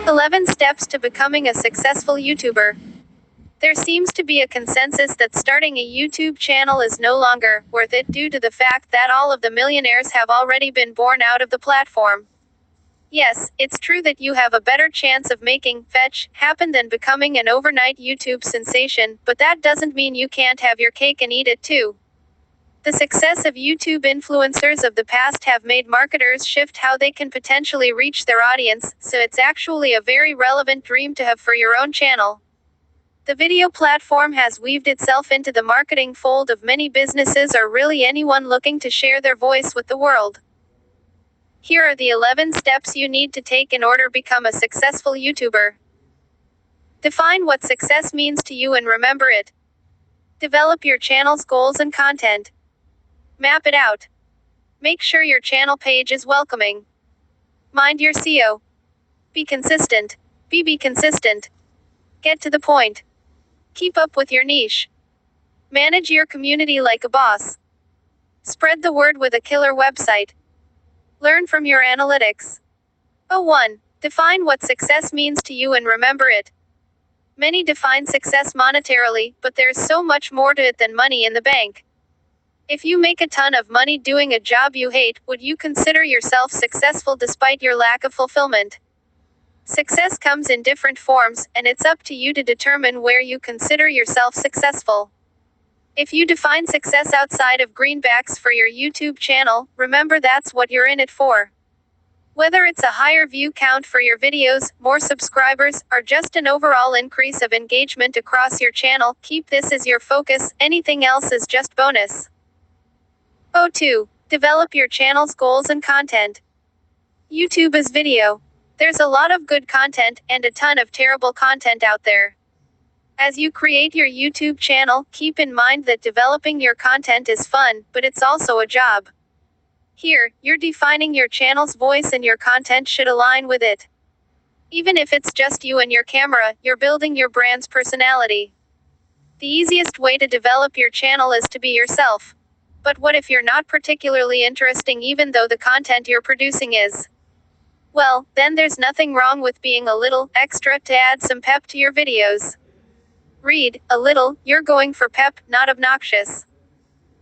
11 Steps to Becoming a Successful YouTuber. There seems to be a consensus that starting a YouTube channel is no longer worth it due to the fact that all of the millionaires have already been born out of the platform. Yes, it's true that you have a better chance of making fetch happen than becoming an overnight YouTube sensation, but that doesn't mean you can't have your cake and eat it too. The success of YouTube influencers of the past have made marketers shift how they can potentially reach their audience, so it's actually a very relevant dream to have for your own channel. The video platform has weaved itself into the marketing fold of many businesses or really anyone looking to share their voice with the world. Here are the 11 steps you need to take in order to become a successful YouTuber. Define what success means to you and remember it. Develop your channel's goals and content. Map it out. Make sure your channel page is welcoming. Mind your SEO. Be consistent. Be consistent. Get to the point. Keep up with your niche. Manage your community like a boss. Spread the word with a killer website. Learn from your analytics. 1. Define what success means to you and remember it. Many define success monetarily, but there's so much more to it than money in the bank. If you make a ton of money doing a job you hate, would you consider yourself successful despite your lack of fulfillment? Success comes in different forms, and it's up to you to determine where you consider yourself successful. If you define success outside of greenbacks for your YouTube channel, remember that's what you're in it for. Whether it's a higher view count for your videos, more subscribers, or just an overall increase of engagement across your channel, keep this as your focus, anything else is just bonus. 2. Develop your channel's goals and content. YouTube is video. There's a lot of good content, and a ton of terrible content out there. As you create your YouTube channel, keep in mind that developing your content is fun, but it's also a job. Here, you're defining your channel's voice and your content should align with it. Even if it's just you and your camera, you're building your brand's personality. The easiest way to develop your channel is to be yourself. But what if you're not particularly interesting even though the content you're producing is? Well, then there's nothing wrong with being a little extra to add some pep to your videos. Read a little, you're going for pep, not obnoxious.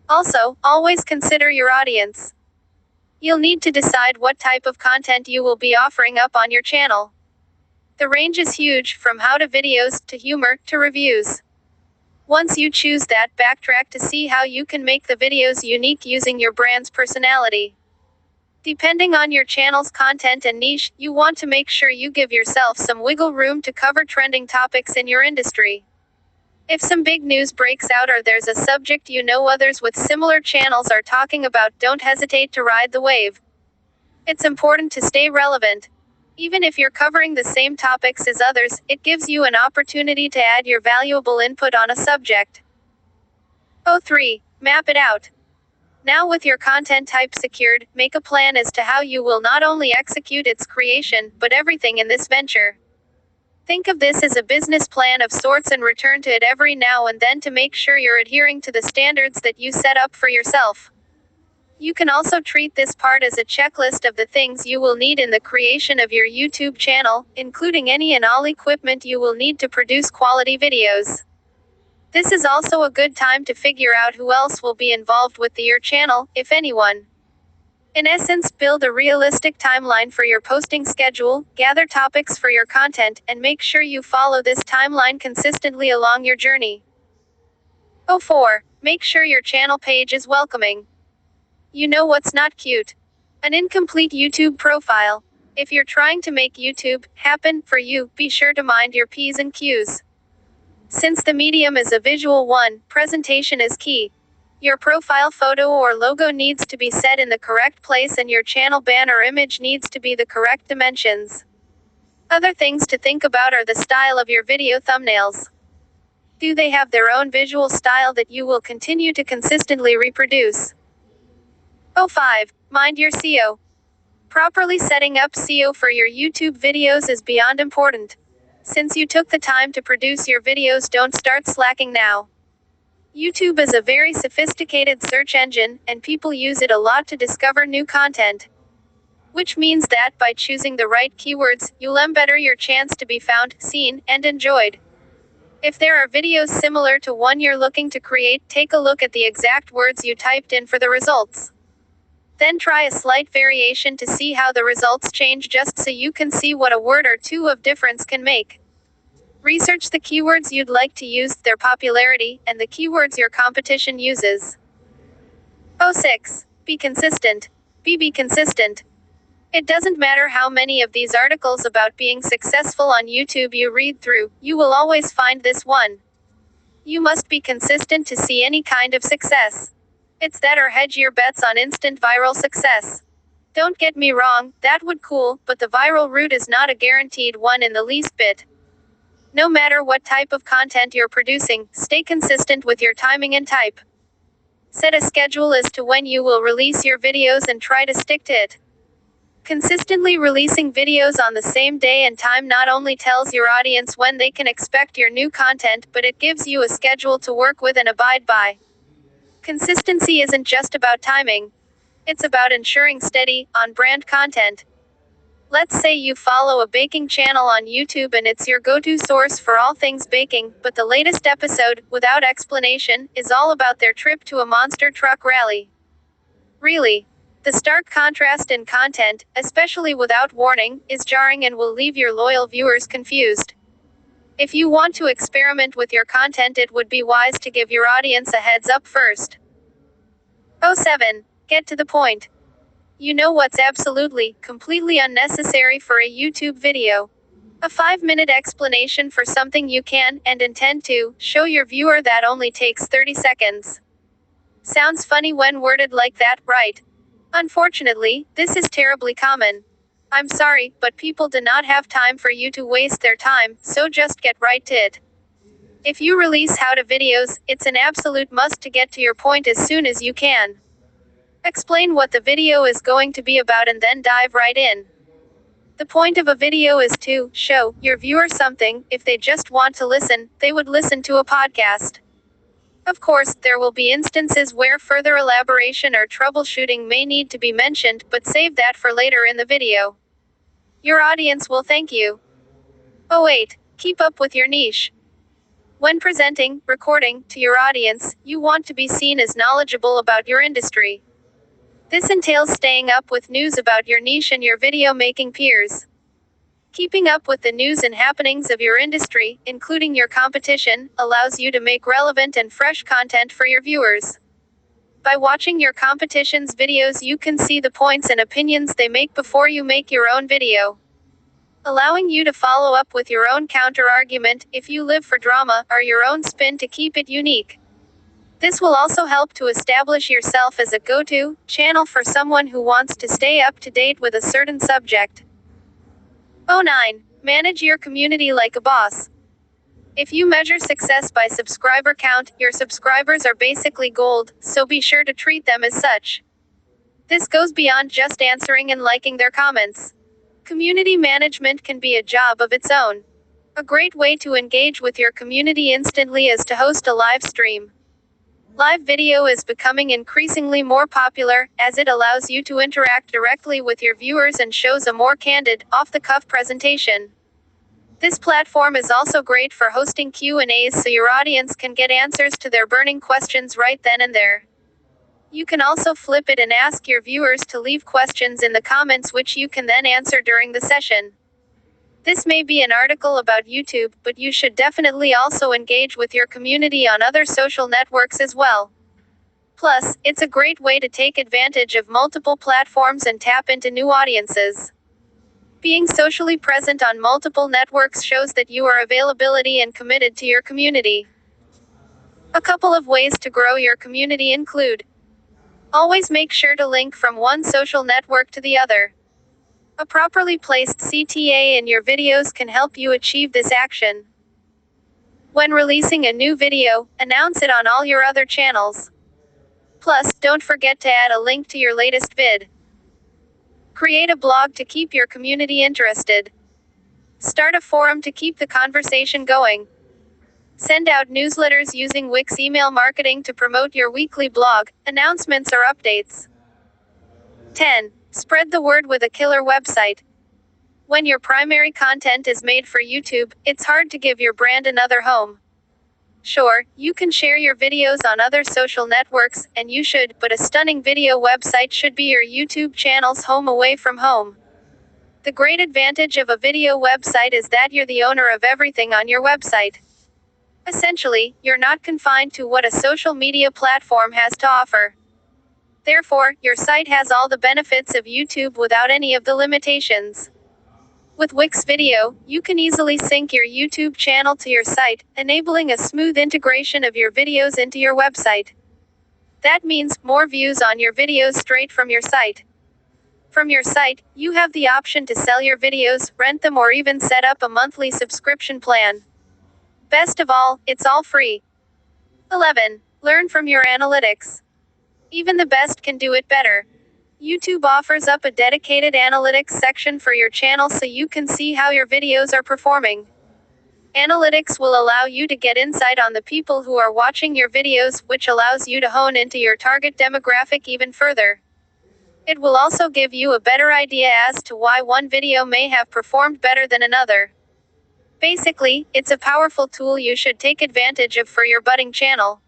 Also, always consider your audience. You'll need to decide what type of content you will be offering up on your channel. The range is huge, from how-to videos, to humor, to reviews. Once you choose that, backtrack to see how you can make the videos unique using your brand's personality. Depending on your channel's content and niche, you want to make sure you give yourself some wiggle room to cover trending topics in your industry. If some big news breaks out or there's a subject you know others with similar channels are talking about, don't hesitate to ride the wave. It's important to stay relevant. Even if you're covering the same topics as others, it gives you an opportunity to add your valuable input on a subject. 3. Map it out. Now with your content type secured, make a plan as to how you will not only execute its creation, but everything in this venture. Think of this as a business plan of sorts and return to it every now and then to make sure you're adhering to the standards that you set up for yourself. You can also treat this part as a checklist of the things you will need in the creation of your YouTube channel, including any and all equipment you will need to produce quality videos. This is also a good time to figure out who else will be involved with your channel, if anyone. In essence, build a realistic timeline for your posting schedule, gather topics for your content, and make sure you follow this timeline consistently along your journey. 4. Make sure your channel page is welcoming. You know what's not cute? An incomplete YouTube profile. If you're trying to make YouTube happen for you, be sure to mind your P's and Q's. Since the medium is a visual one, presentation is key. Your profile photo or logo needs to be set in the correct place and your channel banner image needs to be the correct dimensions. Other things to think about are the style of your video thumbnails. Do they have their own visual style that you will continue to consistently reproduce? 5. Mind your SEO. Properly setting up SEO for your YouTube videos is beyond important. Since you took the time to produce your videos, don't start slacking now. YouTube is a very sophisticated search engine, and people use it a lot to discover new content. Which means that by choosing the right keywords, you'll better your chance to be found, seen, and enjoyed. If there are videos similar to one you're looking to create, take a look at the exact words you typed in for the results. Then try a slight variation to see how the results change, just so you can see what a word or two of difference can make. Research the keywords you'd like to use, their popularity, and the keywords your competition uses. 06. Be consistent. Be consistent. It doesn't matter how many of these articles about being successful on YouTube you read through, you will always find this one. You must be consistent to see any kind of success. It's that or hedge your bets on instant viral success. Don't get me wrong, that would cool, but the viral route is not a guaranteed one in the least bit. No matter what type of content you're producing, stay consistent with your timing and type. Set a schedule as to when you will release your videos and try to stick to it. Consistently releasing videos on the same day and time not only tells your audience when they can expect your new content, but it gives you a schedule to work with and abide by. Consistency isn't just about timing. It's about ensuring steady, on-brand content. Let's say you follow a baking channel on YouTube and it's your go-to source for all things baking, but the latest episode, without explanation, is all about their trip to a monster truck rally. Really? The stark contrast in content, especially without warning, is jarring and will leave your loyal viewers confused. If you want to experiment with your content, it would be wise to give your audience a heads up first. 07. Get to the point. You know what's absolutely, completely unnecessary for a YouTube video? A 5-minute explanation for something you can, and intend to, show your viewer that only takes 30 seconds. Sounds funny when worded like that, right? Unfortunately, this is terribly common. I'm sorry, but people do not have time for you to waste their time, so just get right to it. If you release how-to videos, it's an absolute must to get to your point as soon as you can. Explain what the video is going to be about and then dive right in. The point of a video is to show your viewer something. If they just want to listen, they would listen to a podcast. Of course, there will be instances where further elaboration or troubleshooting may need to be mentioned, but save that for later in the video. Your audience will thank you. 08. Keep up with your niche. When presenting, recording, to your audience, you want to be seen as knowledgeable about your industry. This entails staying up with news about your niche and your video making peers. Keeping up with the news and happenings of your industry, including your competition, allows you to make relevant and fresh content for your viewers. By watching your competition's videos, you can see the points and opinions they make before you make your own video, allowing you to follow up with your own counter-argument, if you live for drama, or your own spin to keep it unique. This will also help to establish yourself as a go-to channel for someone who wants to stay up to date with a certain subject. 09. Manage your community like a boss. If you measure success by subscriber count, your subscribers are basically gold, so be sure to treat them as such. This goes beyond just answering and liking their comments. Community management can be a job of its own. A great way to engage with your community instantly is to host a live stream. Live video is becoming increasingly more popular, as it allows you to interact directly with your viewers and shows a more candid, off-the-cuff presentation. This platform is also great for hosting Q&As so your audience can get answers to their burning questions right then and there. You can also flip it and ask your viewers to leave questions in the comments which you can then answer during the session. This may be an article about YouTube, but you should definitely also engage with your community on other social networks as well. Plus, it's a great way to take advantage of multiple platforms and tap into new audiences. Being socially present on multiple networks shows that you are availability and committed to your community. A couple of ways to grow your community include: always make sure to link from one social network to the other. A properly placed CTA in your videos can help you achieve this action. When releasing a new video, announce it on all your other channels. Plus, don't forget to add a link to your latest vid. Create a blog to keep your community interested. Start a forum to keep the conversation going. Send out newsletters using Wix email marketing to promote your weekly blog, announcements or updates. 10. Spread the word with a killer website. When your primary content is made for YouTube, it's hard to give your brand another home. Sure, you can share your videos on other social networks, and you should, but a stunning video website should be your YouTube channel's home away from home. The great advantage of a video website is that you're the owner of everything on your website. Essentially, you're not confined to what a social media platform has to offer. Therefore, your site has all the benefits of YouTube without any of the limitations. With Wix Video, you can easily sync your YouTube channel to your site, enabling a smooth integration of your videos into your website. That means more views on your videos straight from your site. From your site, you have the option to sell your videos, rent them, or even set up a monthly subscription plan. Best of all, it's all free. 11. Learn from your analytics. Even the best can do it better. YouTube offers up a dedicated analytics section for your channel so you can see how your videos are performing. Analytics will allow you to get insight on the people who are watching your videos, which allows you to hone into your target demographic even further. It will also give you a better idea as to why one video may have performed better than another. Basically, it's a powerful tool you should take advantage of for your budding channel.